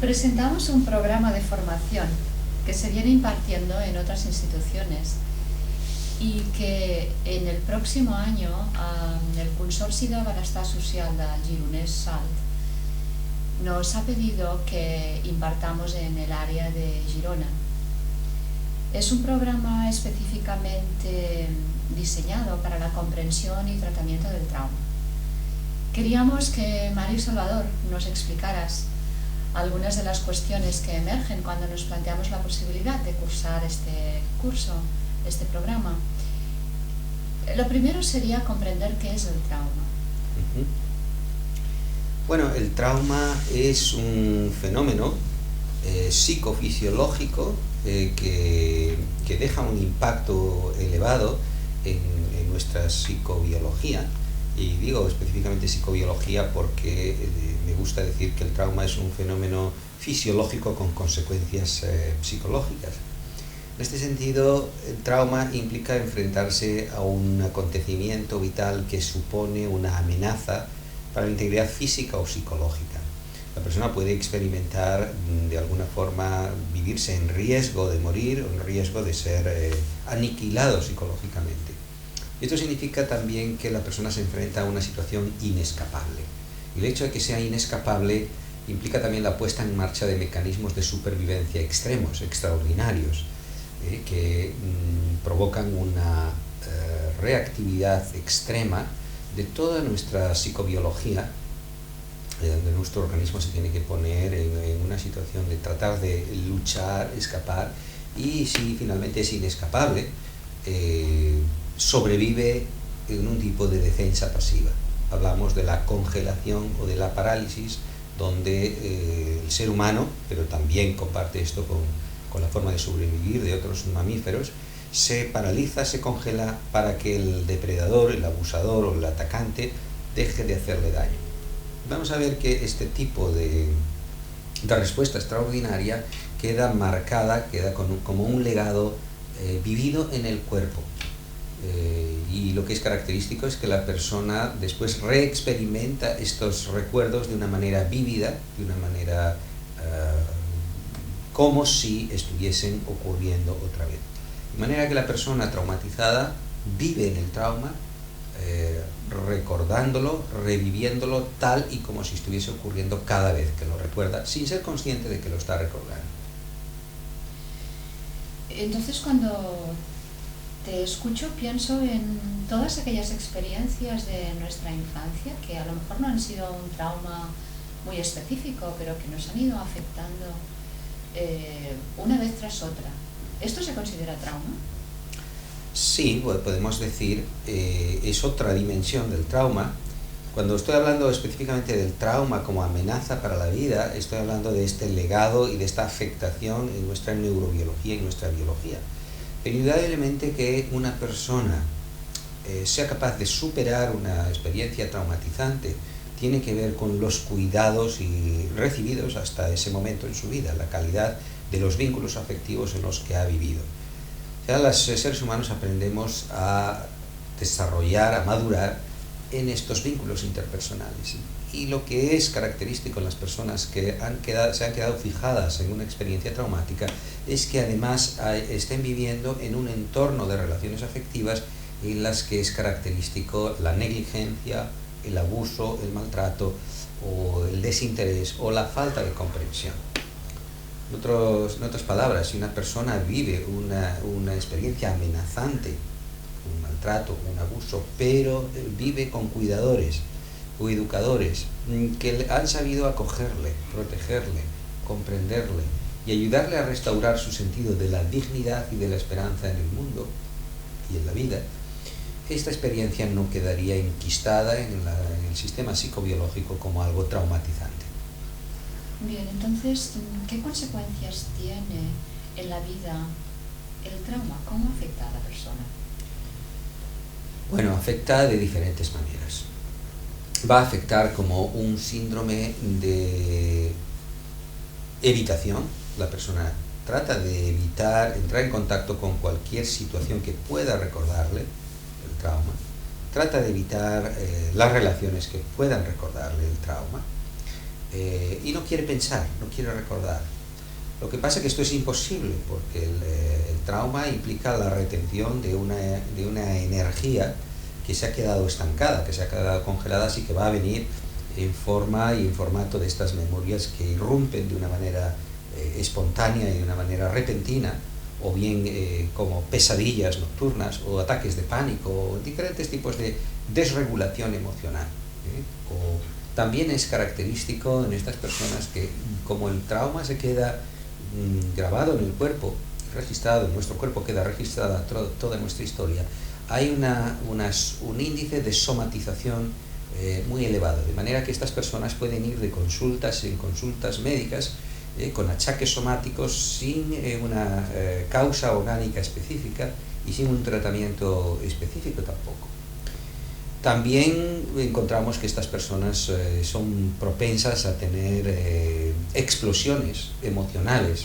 Presentamos un programa de formación que se viene impartiendo en otras instituciones y que en el próximo año el Consorci de Benestar Social del Gironès Salt nos ha pedido que impartamos en el área de Girona. Es un programa específicamente diseñado para la comprensión y tratamiento del trauma. Queríamos que Mario Salvador nos explicaras algunas de las cuestiones que emergen cuando nos planteamos la posibilidad de cursar este curso, este programa. Lo primero sería comprender qué es el trauma. Bueno, el trauma es un fenómeno psicofisiológico que deja un impacto elevado en nuestra psicobiología. Y digo específicamente psicobiología porque me gusta decir que el trauma es un fenómeno fisiológico con consecuencias psicológicas. En este sentido, el trauma implica enfrentarse a un acontecimiento vital que supone una amenaza para la integridad física o psicológica. La persona puede experimentar de alguna forma vivirse en riesgo de morir o en riesgo de ser aniquilado psicológicamente. Esto significa también que la persona se enfrenta a una situación inescapable. Y el hecho de que sea inescapable implica también la puesta en marcha de mecanismos de supervivencia extremos, extraordinarios, que provocan una reactividad extrema de toda nuestra psicobiología, donde nuestro organismo se tiene que poner en una situación de tratar de luchar, escapar, y si finalmente es inescapable, sobrevive en un tipo de defensa pasiva. Hablamos de la congelación o de la parálisis, donde el ser humano, pero también comparte esto con la forma de sobrevivir de otros mamíferos, se paraliza, se congela para que el depredador, el abusador o el atacante deje de hacerle daño. Vamos a ver que este tipo de respuesta extraordinaria queda marcada, queda como un legado vivido en el cuerpo. Y lo que es característico es que la persona después reexperimenta estos recuerdos de una manera vívida, de una manera como si estuviesen ocurriendo otra vez. De manera que la persona traumatizada vive en el trauma, recordándolo, reviviéndolo tal y como si estuviese ocurriendo cada vez que lo recuerda, sin ser consciente de que lo está recordando. Entonces, cuando te escucho, pienso en todas aquellas experiencias de nuestra infancia que a lo mejor no han sido un trauma muy específico, pero que nos han ido afectando una vez tras otra. ¿Esto se considera trauma? Sí, podemos decir, es otra dimensión del trauma. Cuando estoy hablando específicamente del trauma como amenaza para la vida, estoy hablando de este legado y de esta afectación en nuestra neurobiología y nuestra biología. Pero indudablemente que una persona sea capaz de superar una experiencia traumatizante tiene que ver con los cuidados recibidos hasta ese momento en su vida, la calidad de los vínculos afectivos en los que ha vivido. O sea, los seres humanos aprendemos a desarrollar, a madurar en estos vínculos interpersonales. Y lo que es característico en las personas que se han quedado fijadas en una experiencia traumática es que además estén viviendo en un entorno de relaciones afectivas en las que es característico la negligencia, el abuso, el maltrato o el desinterés o la falta de comprensión. En otras palabras, si una persona vive una experiencia amenazante, un maltrato, un abuso, pero vive con cuidadores o educadores que han sabido acogerle, protegerle, comprenderle y ayudarle a restaurar su sentido de la dignidad y de la esperanza en el mundo y en la vida, esta experiencia no quedaría enquistada en el sistema psicobiológico como algo traumatizante. Bien, entonces, ¿qué consecuencias tiene en la vida el trauma? ¿Cómo afecta a la persona? Bueno, afecta de diferentes maneras. Va a afectar como un síndrome de evitación. La persona trata de evitar entrar en contacto con cualquier situación que pueda recordarle el trauma. Trata de evitar las relaciones que puedan recordarle el trauma. y no quiere pensar, no quiere recordar. Lo que pasa es que esto es imposible porque el trauma implica la retención de una energía que se ha quedado estancada, que se ha quedado congelada, así que va a venir en forma y en formato de estas memorias que irrumpen de una manera espontánea y de una manera repentina, o bien como pesadillas nocturnas o ataques de pánico o diferentes tipos de desregulación emocional. O también es característico en estas personas que, como el trauma se queda grabado en el cuerpo, registrado en nuestro cuerpo, queda registrada toda nuestra historia, hay un índice de somatización muy elevado, de manera que estas personas pueden ir de consultas en consultas médicas con achaques somáticos sin una causa orgánica específica y sin un tratamiento específico tampoco. También encontramos que estas personas son propensas a tener explosiones emocionales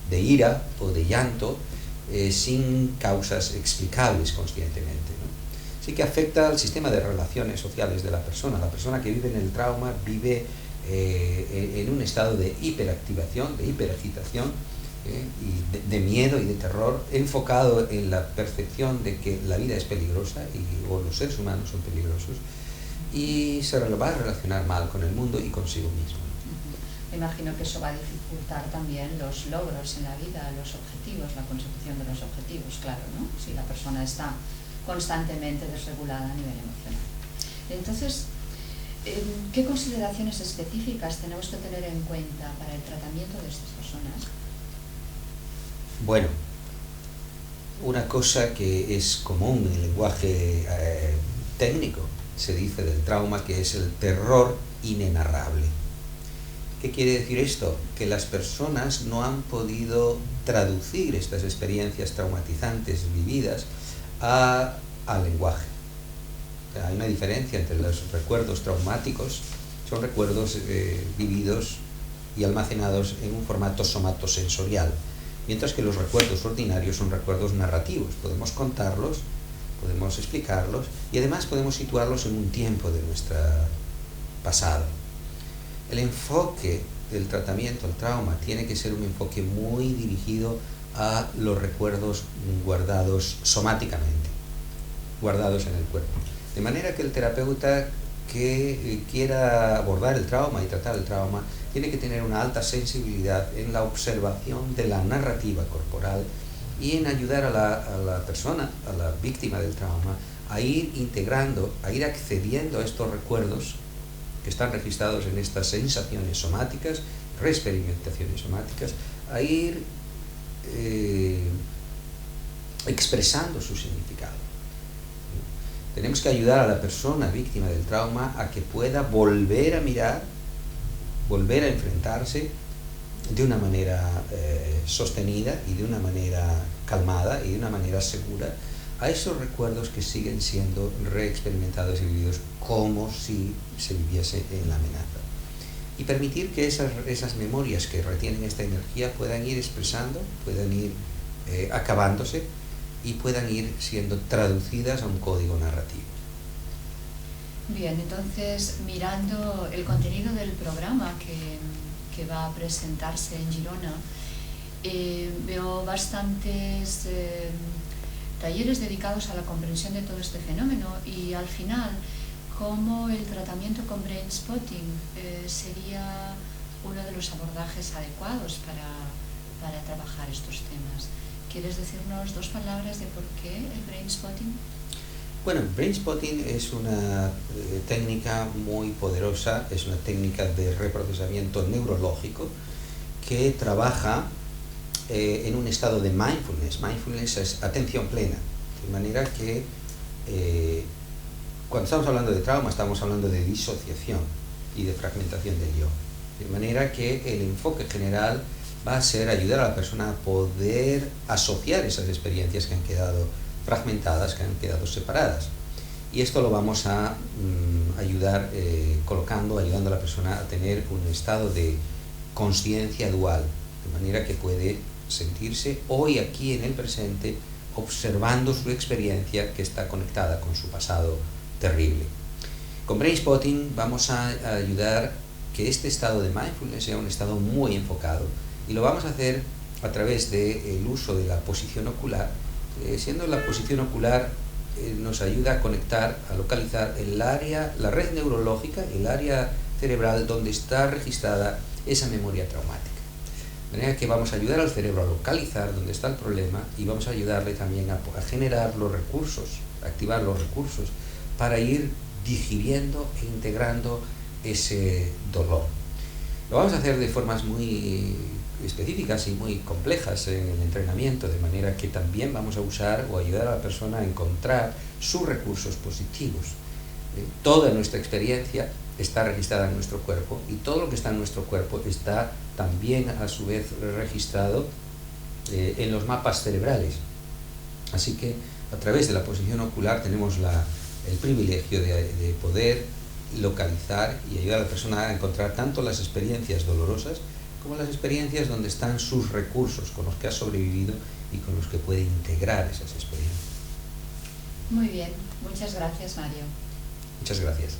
de ira o de llanto sin causas explicables conscientemente, ¿no? Sí que afecta al sistema de relaciones sociales de la persona. La persona que vive en el trauma vive en un estado de hiperactivación, de hiperagitación, y de miedo y de terror, enfocado en la percepción de que la vida es peligrosa o los seres humanos son peligrosos, y se va a relacionar mal con el mundo y consigo mismo. Me imagino que eso va a dificultar también los logros en la vida, los objetivos, la consecución de los objetivos, claro, ¿no? Si la persona está constantemente desregulada a nivel emocional. Entonces, ¿qué consideraciones específicas tenemos que tener en cuenta para el tratamiento de estas personas? Bueno, una cosa que es común en el lenguaje técnico, se dice del trauma, que es el terror inenarrable. ¿Qué quiere decir esto? Que las personas no han podido traducir estas experiencias traumatizantes vividas al lenguaje. O sea, hay una diferencia entre los recuerdos traumáticos, son recuerdos vividos y almacenados en un formato somatosensorial, mientras que los recuerdos ordinarios son recuerdos narrativos. Podemos contarlos, podemos explicarlos y además podemos situarlos en un tiempo de nuestro pasado. El enfoque del tratamiento al trauma tiene que ser un enfoque muy dirigido a los recuerdos guardados somáticamente, guardados en el cuerpo. De manera que el terapeuta que quiera abordar el trauma y tratar el trauma tiene que tener una alta sensibilidad en la observación de la narrativa corporal y en ayudar a la persona, a la víctima del trauma, a ir integrando, a ir accediendo a estos recuerdos que están registrados en estas sensaciones somáticas, reexperimentaciones somáticas, a ir expresando su significado. Tenemos que ayudar a la persona víctima del trauma a que pueda volver a mirar, volver a enfrentarse de una manera sostenida y de una manera calmada y de una manera segura a esos recuerdos que siguen siendo reexperimentados y vividos como si se viviese en la amenaza. Y permitir que esas memorias que retienen esta energía puedan ir expresando, puedan ir acabándose y puedan ir siendo traducidas a un código narrativo. Bien, entonces, mirando el contenido del programa que va a presentarse en Girona, veo bastantes talleres dedicados a la comprensión de todo este fenómeno y al final cómo el tratamiento con brain spotting sería uno de los abordajes adecuados para trabajar estos temas. ¿Quieres decirnos dos palabras de por qué el brain spotting? Bueno, brain spotting es una técnica muy poderosa, es una técnica de reprocesamiento neurológico que trabaja en un estado de mindfulness. Mindfulness es atención plena, de manera que cuando estamos hablando de trauma estamos hablando de disociación y de fragmentación del yo, de manera que el enfoque general va a ser ayudar a la persona a poder asociar esas experiencias que han quedado fragmentadas, que han quedado separadas. Y esto lo vamos a ayudar ayudando a la persona a tener un estado de consciencia dual, de manera que puede sentirse hoy aquí en el presente observando su experiencia que está conectada con su pasado terrible. Con brain spotting vamos a ayudar que este estado de mindfulness sea un estado muy enfocado. Y lo vamos a hacer a través del uso de la posición ocular, siendo la posición ocular nos ayuda a conectar, a localizar el área, la red neurológica, el área cerebral donde está registrada esa memoria traumática. De manera que vamos a ayudar al cerebro a localizar dónde está el problema y vamos a ayudarle también a generar los recursos, a activar los recursos para ir digiriendo e integrando ese dolor. Lo vamos a hacer de formas muy específicas y muy complejas en el entrenamiento, de manera que también vamos a usar o ayudar a la persona a encontrar sus recursos positivos. Toda nuestra experiencia está registrada en nuestro cuerpo y todo lo que está en nuestro cuerpo está también a su vez registrado en los mapas cerebrales. Así que a través de la posición ocular tenemos el privilegio de poder localizar y ayudar a la persona a encontrar tanto las experiencias dolorosas como las experiencias donde están sus recursos, con los que ha sobrevivido y con los que puede integrar esas experiencias. Muy bien, muchas gracias, Mario. Muchas gracias.